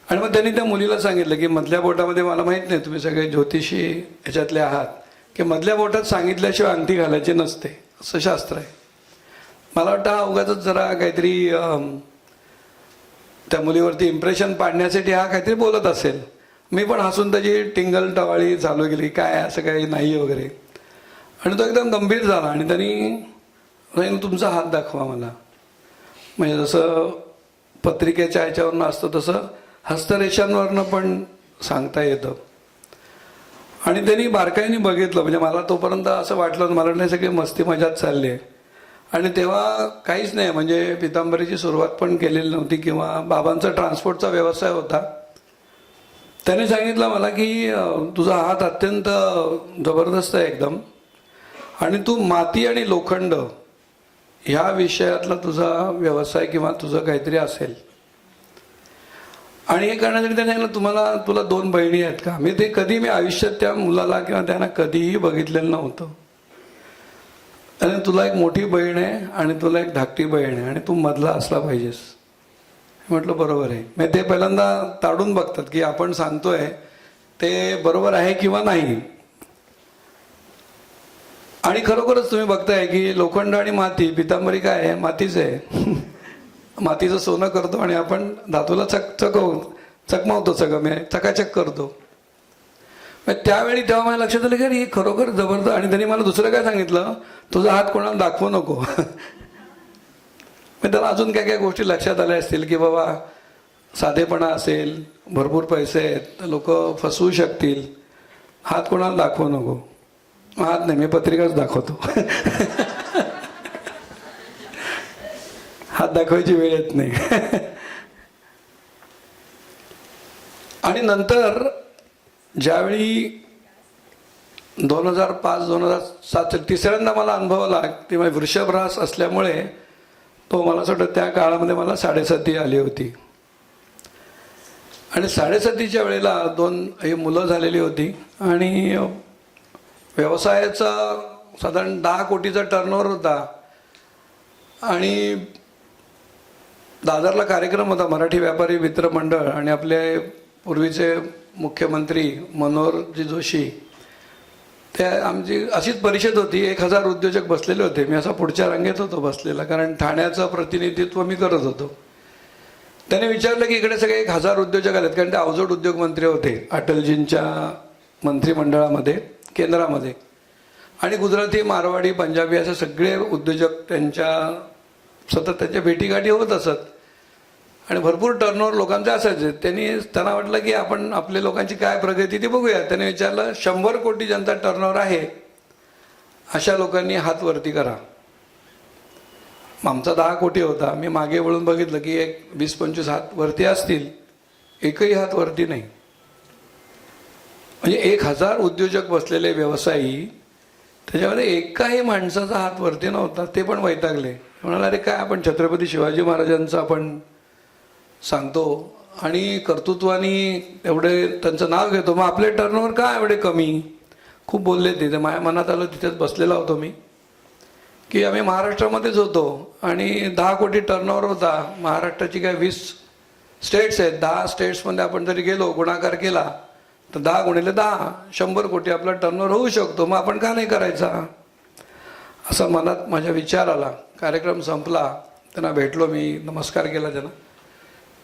आणि मग त्यांनी त्या मुलीला सांगितलं की मधल्या बोटामध्ये, मला माहीत नाही तुम्ही सगळे ज्योतिषी ह्याच्यातले आहात, की मधल्या बोटात सांगितल्याशिवाय अंगठी घालायची नसते असं शास्त्र आहे. मला वाटतं हा उगाचच जरा काहीतरी त्या मुलीवरती इम्प्रेशन पाडण्यासाठी हा काहीतरी बोलत असेल. मी पण हसून त्याची टिंगल टवाळी चालू केली, काय असं काही नाही वगैरे. आणि तो एकदम गंभीर झाला आणि त्यांनी तुमचा हात दाखवा मला. म्हणजे जसं पत्रिकेच्या ह्याच्यावरनं असतं तसं हस्तरेषांवरनं पण सांगता येतं. आणि त्यांनी बारकाईने बघितलं. म्हणजे मला तोपर्यंत असं वाटलं, मला वाटलं सगळी मस्ती मजात चालली आहे. आणि तेव्हा काहीच नाही, म्हणजे पितांबरीची सुरुवात पण केलेली नव्हती किंवा बाबांचा ट्रान्सपोर्टचा व्यवसाय होता. त्याने सांगितलं मला की तुझा हात अत्यंत जबरदस्त आहे एकदम, आणि तू माती आणि लोखंड ह्या विषयातला तुझा व्यवसाय किंवा तुझं काहीतरी असेल. आणि हे करण्यासाठी त्याने सांगितलं तुला 2 बहिणी आहेत का. मी आयुष्यात त्या मुलाला किंवा त्यांना कधीही बघितलेलं नव्हतं. आणि तुला एक मोठी बहीण आहे आणि तुला एक धाकटी बहीण आहे आणि तू मधला असला पाहिजेस. म्हटलं बरोबर आहे. मग ते पहिल्यांदा ताडून बघतात की आपण सांगतोय ते बरोबर आहे किंवा नाही. आणि खरोखरच तुम्ही बघताय की लोखंड आणि माती, पितांबरी काय आहे, मातीच आहे. मातीचं सोनं करतो आणि आपण धातूला चकमवतो, सगळं चकाचक करतो. त्यावेळी तेव्हा माझ्या लक्षात आलं की अरे हे खरोखर जबरदस्त. आणि त्यांनी मला दुसरं काय सांगितलं, तुझा हात कोणाला दाखवू नको. मग त्याला अजून काय काय गोष्टी लक्षात आल्या असतील की बाबा साधेपणा असेल, भरपूर पैसे आहेत, लोक फसवू शकतील, हात कोणाला दाखवू नको. हात नाही, मी पत्रिकाच दाखवतो. हात दाखवायची वेळ येत नाही. आणि नंतर ज्यावेळी 2005-2007 तिसऱ्यांदा मला अनुभव आला, तेव्हा वृषभ रास असल्यामुळे तो मला असं वाटतं त्या काळामध्ये मला 7.5 आली होती. आणि 7.5च्या वेळेला 2 मुलं झालेली होती आणि व्यवसायाचा साधारण 10 कोटीचा टर्नओव्हर होता. आणि दादरला कार्यक्रम होता, मराठी व्यापारी मित्र मंडळ, आणि आपले पूर्वीचे मुख्यमंत्री मनोहरजी जोशी, त्या आमची अशीच परिषद होती. 1000 उद्योजक बसलेले होते. मी असा पुढच्या रांगेत होतो बसलेला, कारण ठाण्याचं प्रतिनिधित्व मी करत होतो. त्याने विचारलं की इकडे सगळे 1000 उद्योजक आलेत, कारण ते अवजड उद्योग मंत्री होते अटलजींच्या मंत्रिमंडळामध्ये, केंद्रामध्ये. आणि गुजराती, मारवाडी, पंजाबी असे सगळे उद्योजक सतत त्यांच्या भेटीगाठी होत असत. आणि भरपूर टर्नओव्हर लोकांचे असायचे. त्यांना वाटलं की आपण आपल्या लोकांची काय प्रगती ती बघूया. त्याने विचारलं 100 कोटी ज्यांचा टर्नओव्हर आहे अशा लोकांनी हात वरती करा. आमचा 10 कोटी होता. मी मागे वळून बघितलं की एक 20-25 हात वरती असतील, एकही हात वरती नाही. म्हणजे 1000 उद्योजक बसलेले व्यवसायी, त्याच्यामध्ये एकाही माणसाचा हात वरती नव्हता. ते पण वैतागले. म्हणाले अरे काय आपण छत्रपती शिवाजी महाराजांचं आपण सांगतो आणि कर्तृत्वानी एवढे त्यांचं नाव घेतो, मग आपले टर्नओव्हर का एवढे कमी. खूप बोलले ते. माझ्या मनात आलं, तिथेच बसलेला होतो मी, की आम्ही महाराष्ट्रामध्येच होतो आणि 10 कोटी टर्नओव्हर होता. महाराष्ट्राची काय 20 स्टेट्स आहेत. 10 स्टेट्समध्ये आपण जरी गेलो, गुणाकार केला तर 10 गुणिले 10 100 कोटी आपला टर्नओव्हर होऊ शकतो. मग आपण का नाही करायचा, असा मनात माझ्या विचार आला. कार्यक्रम संपला, त्यांना भेटलो मी, नमस्कार केला त्यांना.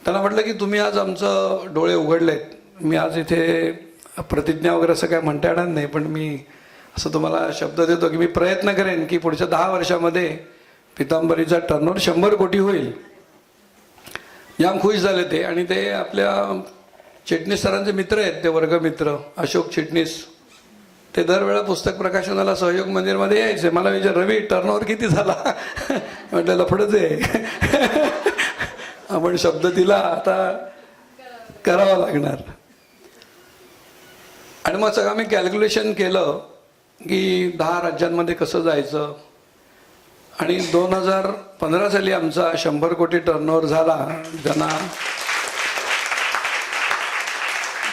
त्यांना म्हटलं की तुम्ही आज आमचं डोळे उघडलेत. मी आज इथे प्रतिज्ञा वगैरे असं काय म्हणता येणार नाही, पण मी असं तुम्हाला शब्द देतो की मी प्रयत्न करेन की पुढच्या 10 वर्षामध्ये पितांबरीचा टर्नओव्हर 100 कोटी होईल. जाम खुश झाले ते. आणि ते आपल्या चिटणीस सरांचे मित्र आहेत, ते वर्गमित्र अशोक चिटणीस. ते दरवेळा पुस्तक प्रकाशनाला सहयोग मंदिरमध्ये यायचे. मला विचार, रवी टर्नओव्हर किती झाला? म्हटलं लफडच आहे. आपण शब्द दिला, आता करावा लागणार. आणि मग सगळं मी कॅल्क्युलेशन केलं की 10 राज्यांमध्ये कसं जायचं. आणि 2015 साली आमचा 100 कोटी टर्नओव्हर झाला. ज्यांना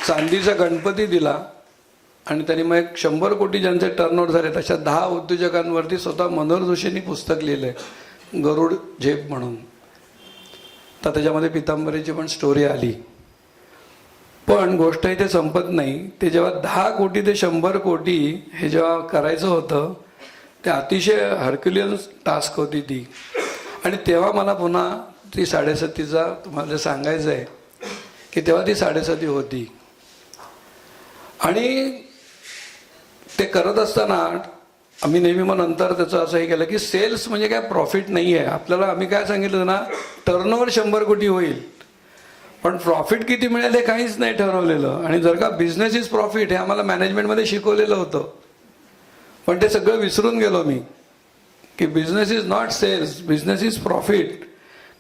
चांदीचा गणपती दिला. आणि त्यांनी मग 100 कोटी ज्यांचे टर्नओव्हर झाले तशा 10 उद्योजकांवरती स्वतः मनोहर जोशींनी पुस्तक लिहिलंय, गरुड झेप म्हणून. तर त्याच्यामध्ये पितांबरीची पण स्टोरी आली. पण गोष्ट इथे संपत नाही. ते जेव्हा 10 कोटी ते 100 कोटी हे जेव्हा करायचं होतं, ते अतिशय हरक्युलियन टास्क होती ती. आणि तेव्हा मला पुन्हा ती 7.5चा तुम्हाला जे सांगायचं आहे की तेव्हा ती 7.5 होती. आणि ते करत असताना आम्ही नेहमी मग नंतर त्याचं असं हे केलं की सेल्स म्हणजे काय प्रॉफिट नाही आहे आपल्याला. आम्ही काय सांगितलं ना, टर्नओव्हर 100 कोटी होईल, पण प्रॉफिट किती मिळेल हे काहीच नाही ठरवलेलं. आणि जर का बिझनेस इज प्रॉफिट हे आम्हाला मॅनेजमेंटमध्ये शिकवलेलं होतं, पण ते सगळं विसरून गेलो मी की business is not sales, business is profit.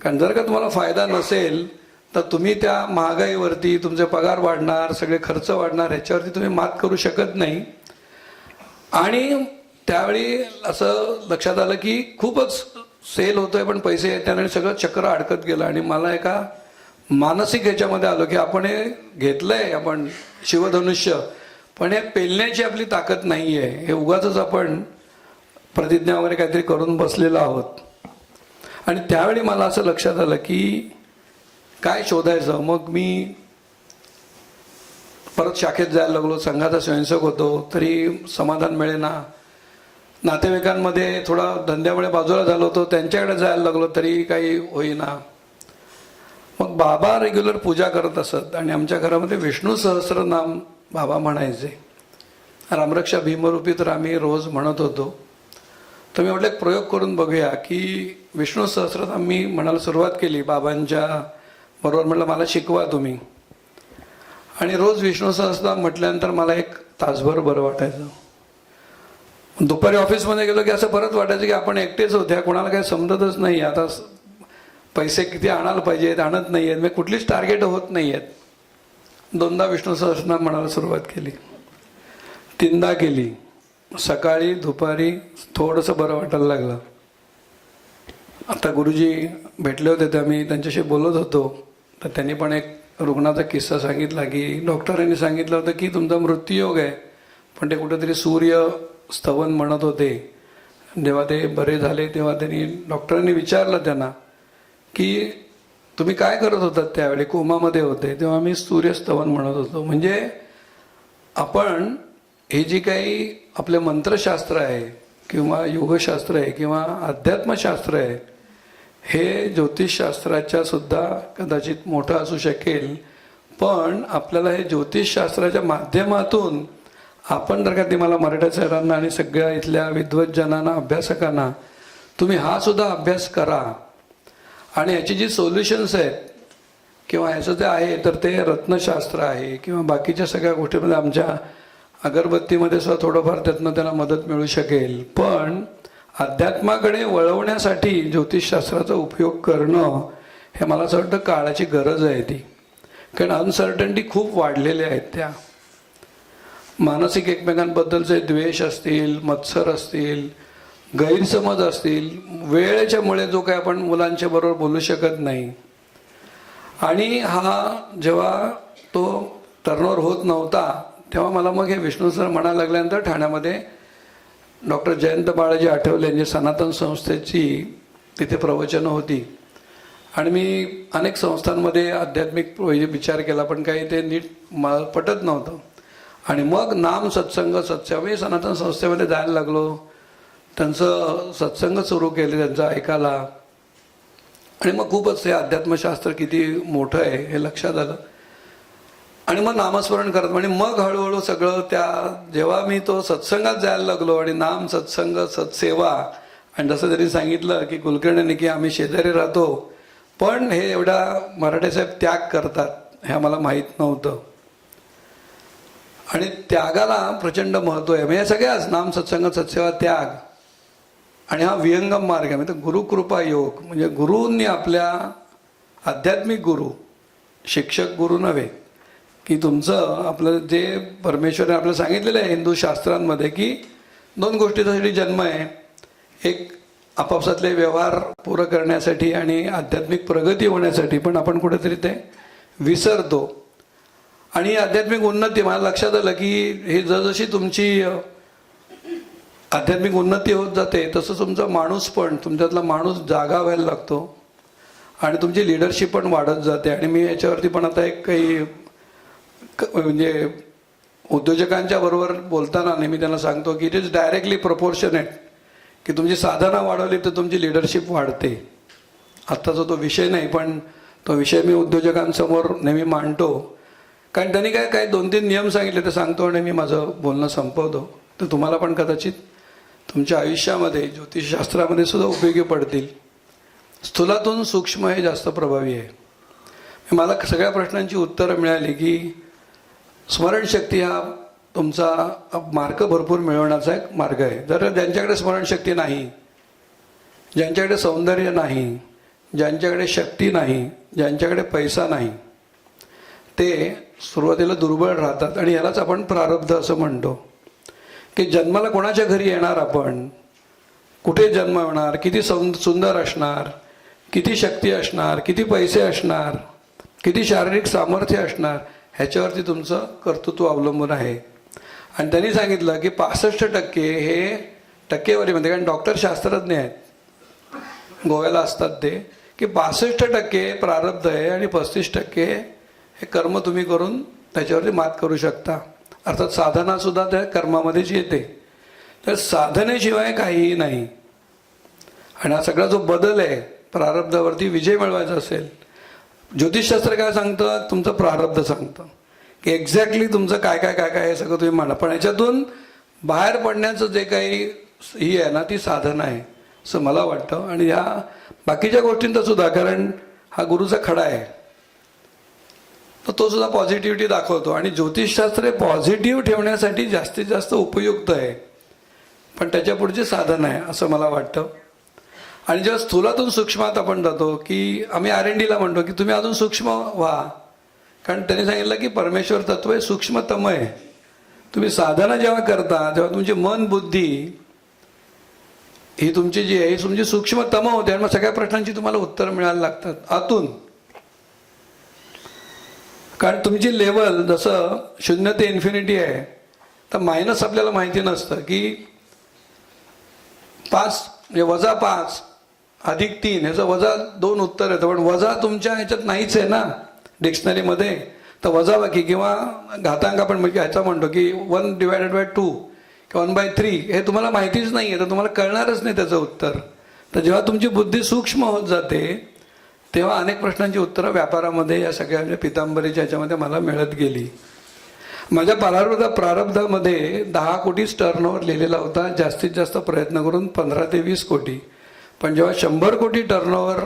कारण जर का तुम्हाला फायदा नसेल तर तुम्ही त्या महागाईवरती तुमचे पगार वाढणार, सगळे खर्च वाढणार, ह्याच्यावरती तुम्ही मात करू शकत नाही. आणि त्यावेळी असं लक्षात आलं की खूपच सेल होतोय पण पैसे येत आणि सगळं चक्र अडकत गेलं. आणि मला एका मानसिक ह्याच्यामध्ये आलो की आपण हे घेतलंय, आपण शिवधनुष्य, पण हे पेलण्याची आपली ताकद नाही आहे. हे उगाच आपण प्रतिज्ञा वगैरे काहीतरी करून बसलेलो आहोत. आणि त्यावेळी मला असं लक्षात आलं की काय शोधायचं. मग मी परत शाखेत जायला लागलो. संघाचा स्वयंसेवक होतो तरी समाधान मिळेना. नातेवाईकांमध्ये थोडा धंद्यामुळे बाजूला झालो होतो, त्यांच्याकडे जायला लागलो तरी काही होईना. मग बाबा रेग्युलर पूजा करत असत आणि आमच्या घरामध्ये विष्णू सहस्रनाम बाबा म्हणायचे. रामरक्षा भीमरूपी तर आम्ही रोज म्हणत होतो. तर मी म्हटलं एक प्रयोग करून बघूया की विष्णू सहस्रनाम मी म्हणायला सुरुवात केली बाबांच्या बरोबर. म्हटलं मला शिकवा तुम्ही. आणि रोज विष्णू सहस्रनाम म्हटल्यानंतर मला एक तासभर बरं वाटायचं. दुपारी ऑफिसमध्ये गेलो की असं परत वाटायचं की आपण एकटेच होत्या, कोणाला काही समजतच नाही. आता पैसे किती आणायला पाहिजेत, आणत नाही आहेत, म्हणजे कुठलीच टार्गेट होत नाही आहेत. 2दा विष्णू सहस्रनाम म्हणायला सुरुवात केली, 3दा केली. सकाळी दुपारी थोडंसं बरं वाटायला लागलं. आता गुरुजी भेटले होते तर मी त्यांच्याशी बोलत होतो. तर त्यांनी पण एक रुग्णाचा किस्सा सांगितला की डॉक्टरांनी सांगितलं होतं की तुमचा मृत्यूयोग आहे, पण ते कुठेतरी सूर्य स्तवन म्हणत होते. जेव्हा ते बरे झाले तेव्हा त्यांनी डॉक्टरांनी विचारलं त्यांना की तुम्ही काय करत होतात त्यावेळी, कोमामध्ये होते तेव्हा मी सूर्यस्तवन म्हणत होतो. म्हणजे आपण हे जी काही आपले मंत्रशास्त्र आहे किंवा योगशास्त्र आहे किंवा अध्यात्मशास्त्र आहे, हे ज्योतिषशास्त्राच्या सुद्धा कदाचित मोठं असू शकेल. पण आपल्याला हे ज्योतिषशास्त्राच्या माध्यमातून आपण जर का ती मला मराठा सरांना आणि सगळ्या इथल्या विद्वज्जनांना, अभ्यासकांना, तुम्ही हा सुद्धा अभ्यास करा. आणि याची जी सोल्युशन्स आहेत किंवा ह्याचं जे आहे तर ते रत्नशास्त्र आहे किंवा बाकीच्या सगळ्या गोष्टीमध्ये आमच्या अगरबत्तीमध्ये सुद्धा थोडंफार त्यातनं त्यांना मदत मिळू शकेल. पण अध्यात्माकडे वळवण्यासाठी ज्योतिषशास्त्राचा उपयोग करणं हे मला असं वाटतं काळाची गरज आहे ती. कारण अनसर्टन्टी खूप वाढलेल्या आहेत. त्या मानसिक एकमेकांबद्दलचे द्वेष असतील, मत्सर असतील, गैरसमज असतील, वेळेच्या मुळे जो काही आपण मुलांच्या बरोबर बोलू शकत नाही. आणि हा जेव्हा तो टर्नओव्हर होत नव्हता तेव्हा मला मग हे विष्णू सर म्हणायला लागल्यानंतर ठाण्यामध्ये डॉक्टर जयंत बाळाजी आठवले यांची सनातन संस्थेची तिथे प्रवचनं होती. आणि मी अनेक संस्थांमध्ये आध्यात्मिक विचार केला पण काही ते नीट पटत नव्हतं. आणि मग नाम सत्संग मी सनातन संस्थेमध्ये जायला लागलो. त्यांचं सत्संग सुरू केले, त्यांचं ऐकायला. आणि मग खूपच हे अध्यात्मशास्त्र किती मोठं आहे हे लक्षात आलं. आणि मग नामस्मरण करत आणि मग हळूहळू सगळं त्या जेव्हा मी तो सत्संगात जायला लागलो आणि नाम सत्संग सत्सेवा आणि जसं त्यांनी सांगितलं की कुलकर्णींनी की आम्ही शेजारी राहतो पण हे एवढा मराठे साहेब त्याग करतात हे आम्हाला माहीत नव्हतं. आणि त्यागाला प्रचंड महत्त्व आहे. म्हणजे सगळ्याच नाम सत्संग सत्सेवा त्याग आणि हा विहंगम मार्ग आहे. म्हणजे गुरुकृपा योग म्हणजे गुरूंनी आपल्या आध्यात्मिक गुरु शिक्षक गुरु नव्हे की तुमचं आपलं जे परमेश्वराने आपल्याला सांगितलेलं आहे हिंदू शास्त्रांमध्ये की 2 गोष्टींसाठी जन्म आहे. एक आपापसातले व्यवहार पुरं करण्यासाठी आणि आध्यात्मिक प्रगती होण्यासाठी पण आपण कुठेतरी ते विसरतो. आणि आध्यात्मिक उन्नती मला लक्षात आलं की हे जसजशी तुमची आध्यात्मिक उन्नती होत जाते तसं तुमचा माणूस पण तुमच्यातला माणूस जागा व्हायला लागतो आणि तुमची लिडरशिप पण वाढत जाते. आणि मी याच्यावरती पण आता एक काही म्हणजे उद्योजकांच्या बरोबर बोलताना नेहमी त्यांना सांगतो की इट इज डायरेक्टली प्रोपोर्शनेट की तुमची साधना वाढवली तर तुमची लिडरशिप वाढते. आत्ताचा तो विषय नाही पण तो विषय मी उद्योजकांसमोर नेहमी मांडतो कारण त्यांनी काय 2-3 नियम सांगितले ते सांगतो आणि मी माझं बोलणं संपवतो. तर तुम्हाला पण कदाचित तुमच्या आयुष्यामध्ये ज्योतिषशास्त्रामध्ये सुद्धा उपयोगी पडतील. स्थूलातून सूक्ष्म हे जास्त प्रभावी आहे. मला सगळ्या प्रश्नांची उत्तरं मिळाली की स्मरणशक्ती हा तुमचा मार्ग भरपूर मिळवण्याचा एक मार्ग आहे. जर ज्यांच्याकडे स्मरणशक्ती नाही, ज्यांच्याकडे सौंदर्य नाही, ज्यांच्याकडे शक्ती नाही, ज्यांच्याकडे पैसा नाही ते सुरुवातीला दुर्बळ राहतात. आणि यालाच आपण प्रारब्ध असं म्हणतो की जन्माला कोणाच्या घरी येणार आपण, कुठे जन्म होणार, किती सुंदर असणार, किती शक्ती असणार, किती पैसे असणार, किती शारीरिक सामर्थ्य असणार ह्याच्यावरती तुमचं कर्तृत्व अवलंबून आहे. आणि त्यांनी सांगितलं की 65% हे टक्केवारीमध्ये कारण डॉक्टर शास्त्रज्ञ आहेत गोव्याला असतात ते की 65% प्रारब्ध आहे आणि 35% हे कर्म तुम्ही करून त्याच्यावरती मात करू शकता. अर्थात साधनासुद्धा त्या कर्मामध्येच येते. तर साधनेशिवाय काहीही नाही. आणि हा सगळा जो बदल आहे प्रारब्धावरती विजय मिळवायचा असेल ज्योतिषशास्त्र काय सांगतं तुमचं प्रारब्ध सांगतं की एक्झॅक्टली तुमचं काय काय काय काय हे सगळं तुम्ही म्हणा. पण याच्यातून बाहेर पडण्याचं जे काही ही आहे ना ती साधना आहे असं मला वाटतं. आणि ह्या बाकीच्या गोष्टींचा सुद्धा कारण हा गुरुचा खडा आहे तर तो सुद्धा पॉझिटिव्हिटी दाखवतो. आणि ज्योतिषशास्त्र पॉझिटिव्ह ठेवण्यासाठी जास्तीत जास्त उपयुक्त आहे पण त्याच्या पुढची साधन आहे असं मला वाटतं. आणि जेव्हा स्थूलातून सूक्ष्मात आपण जातो की आम्ही R&Dला म्हणतो की तुम्ही अजून सूक्ष्म व्हा कारण त्यांनी सांगितलं की परमेश्वर तत्व हे सूक्ष्मतम आहे. तुम्ही साधना जेव्हा करता तेव्हा तुमची मन बुद्धी ही तुमची जी आहे ही तुमची सूक्ष्मतम होते आणि मग सगळ्या प्रश्नांची तुम्हाला उत्तर मिळायला लागतात आतून. कारण तुमची लेवल जसं 0 ते इन्फिनिटी आहे तर मायनस आपल्याला माहिती नसतं की 5 म्हणजे -5 + 3 ह्याचं -2 उत्तर येतं. पण वजा तुमच्या ह्याच्यात नाहीच आहे ना डिक्शनरीमध्ये. तर वजाबाकी किंवा घातांक आपण म्हणजे ह्याचा म्हणतो की 1/2 किंवा 1/3 हे तुम्हाला माहितीच नाही आहे तर तुम्हाला कळणारच नाही त्याचं उत्तर. तर जेव्हा तुमची बुद्धी सूक्ष्म होत जाते तेव्हा अनेक प्रश्नांची उत्तरं व्यापारामध्ये या सगळ्या पितांबरीच्या ह्याच्यामध्ये मला मिळत गेली. माझ्या प्रारब्धामध्ये 10 कोटीच टर्नओव्हर लिहिलेला होता. जास्तीत जास्त प्रयत्न करून 15 ते 20 कोटी. पण जेव्हा 100 कोटी टर्नओव्हर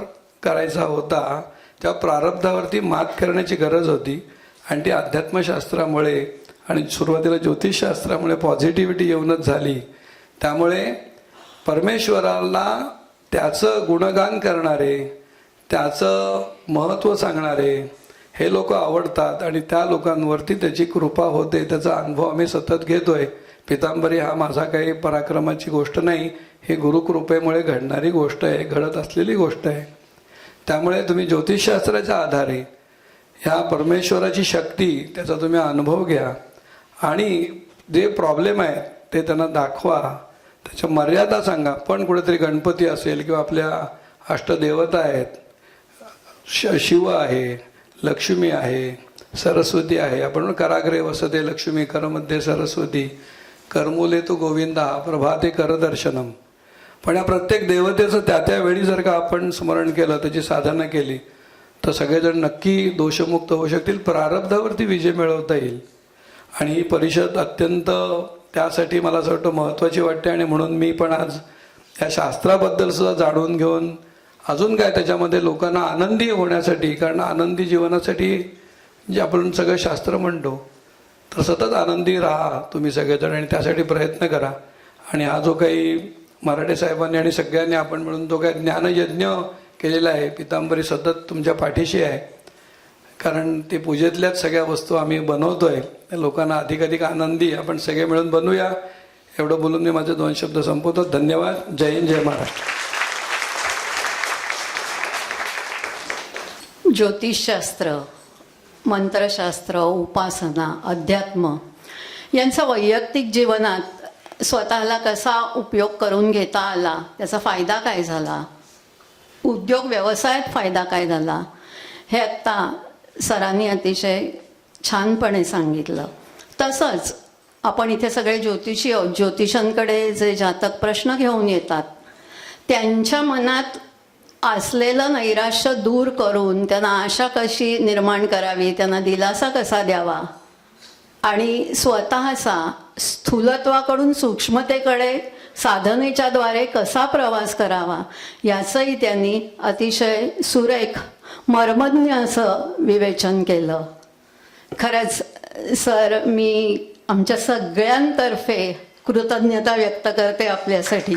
करायचा होता तेव्हा प्रारब्धावरती मात करण्याची गरज होती. आणि ती अध्यात्मशास्त्रामुळे आणि सुरुवातीला ज्योतिषशास्त्रामुळे पॉझिटिव्हिटी येऊनच झाली. त्यामुळे परमेश्वराला त्याचं गुणगान करणारे त्याचं महत्त्व सांगणारे हे लोक आवडतात आणि त्या लोकांवरती त्याची कृपा होते. त्याचा अनुभव आम्ही सतत घेतोय. पितांबरी हा माझा काही पराक्रमाची गोष्ट नाही, ही गुरुकृपेमुळे घडणारी गोष्ट आहे, घडत असलेली गोष्ट आहे. त्यामुळे तुम्ही ज्योतिषशास्त्राच्या आधारे ह्या परमेश्वराची शक्ती त्याचा तुम्ही अनुभव घ्या आणि जे प्रॉब्लेम आहेत ते त्यांना दाखवा, त्याच्या मर्यादा सांगा. पण कुठेतरी गणपती असेल किंवा आपल्या अष्टदेवता आहेत, शिव आहे, लक्ष्मी आहे, सरस्वती आहे. आपण कराग्रे वसते लक्ष्मी करमध्ये सरस्वती करमुले तो गोविंदा प्रभाते करदर्शनम. पण या प्रत्येक देवतेचं त्या वेळी जर का आपण स्मरण केलं त्याची साधना केली तर सगळेजण नक्की दोषमुक्त होऊ शकतील, प्रारब्धावरती विजय मिळवता येईल. आणि ही परिषद अत्यंत त्यासाठी मला असं वाटतं महत्त्वाची वाटते. आणि म्हणून मी पण आज या शास्त्राबद्दल सुद्धा जाणून घेऊन अजून काय त्याच्यामध्ये लोकांना आनंदी होण्यासाठी, कारण आनंदी जीवनासाठी जे आपण सगळं शास्त्र म्हणतो, तर सतत आनंदी राहा तुम्ही सगळेजण आणि त्यासाठी प्रयत्न करा. आणि हा जो काही मराठे साहेबांनी आणि सगळ्यांनी आपण मिळून जो काही ज्ञानयज्ञ केलेला आहे, पितांबरी सतत तुमच्या पाठीशी आहे. कारण ते पूजेतल्याच सगळ्या वस्तू आम्ही बनवतोय, लोकांना अधिकाधिक आनंदी आपण सगळे मिळून बनवूया. एवढं बोलून मी माझे 2 शब्द संपवतो. धन्यवाद. जय हिंद, जय महाराष्ट्र. ज्योतिषशास्त्र, मंत्रशास्त्र, उपासना, अध्यात्म यांचा वैयक्तिक जीवनात स्वतःला कसा उपयोग करून घेता आला, त्याचा फायदा काय झाला, उद्योग व्यवसायात फायदा काय झाला, हे आत्ता सरांनी अतिशय छानपणे सांगितलं. तसंच आपण इथे सगळे ज्योतिषी आहोत. ज्योतिषांकडे जे जातक प्रश्न घेऊन येतात, त्यांच्या मनात असलेलं नैराश्य दूर करून त्यांना आशा कशी निर्माण करावी, त्यांना दिलासा कसा द्यावा आणि स्वतःचा स्थूलत्वाकडून सूक्ष्मतेकडे साधनेच्या द्वारे कसा प्रवास करावा, याचंही त्यांनी अतिशय सुरेख मर्मज्ञ असं विवेचन केलं. खरंच सर, मी आमच्या सगळ्यांतर्फे कृतज्ञता व्यक्त करते आपल्यासाठी.